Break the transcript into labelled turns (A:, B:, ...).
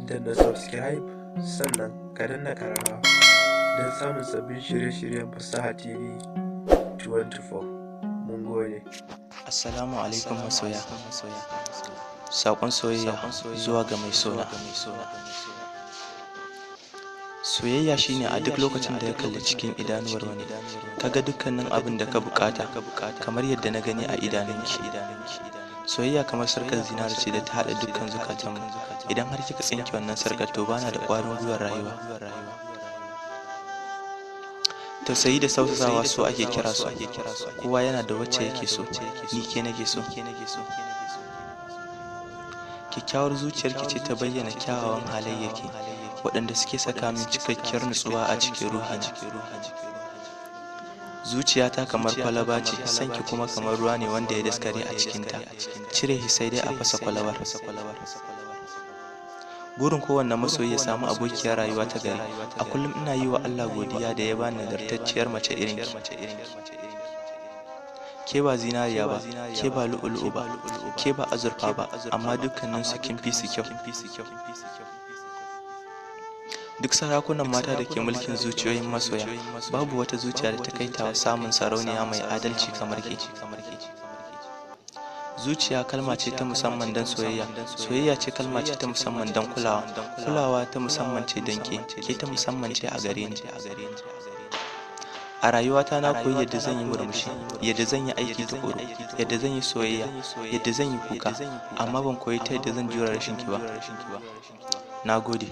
A: danna subscribe sannan ka danna ƙararrawa don samun sabbin shirye-shiryen Fasaha TV 24. Mun gode.
B: Assalamu alaikum masoya. Saƙon soyayya zuwa ga mai sona. Soyayya shine a duk lokacin da ya kalli cikin idanuwar wani, kaga dukkanin abin da ka bukata kamar yadda na gani a idanunki. Soyayya kamar sarkar zinari ce da ta haɗa dukkan zukatanmu. Idan har kika tsinke wannan sarkar, to bana da ƙwarin gwiwar rayuwa. Tausayi da sausasawa so ake kira su. Kowa yana da wacce yake so, ni ke nake so. Kyakkyawar zuciyarki ce ta bayyana kyawawan halayyarki, waɗanda suke saka min cikakkiyar nutsuwa a cikin ruhina. Zuciyata kamar kwalaba ce, sanki kuma kamar ruwa ne wanda ya daskare a cikinta. Cire shi sai dai a fasa kwalabar. Burin kowanne masoyi ya samu abokiyar rayuwa ta gari. A kullum ina yi wa Allah godiya da ya bani nagartacciyar mace irinki. Ke ba zinariya ba, ke ba lu'ulu'u ba, ke ba azurfa ba, amma dukkaninsu kin fi su kyau. Duk sarakunan mata da ke mulkin zuciyoyin masoya, babu wata zuciya da ta kai ta samun sarauniya mai adalci kamar ke. Zuciya kalma ce ta musamman don soyayya, soyayya ce kalma ce ta musamman don kulawa, kulawa ta musamman ce don ke ta musamman ce a gare ni. A rayuwata na koyi yadda zan yi murmushi, yadda zan yi aiki tukuru, yadda zan yi soyayya, yadda zan yi kuka, amma ban koyi ta yadda zan jure rashin ki ba. Na gode.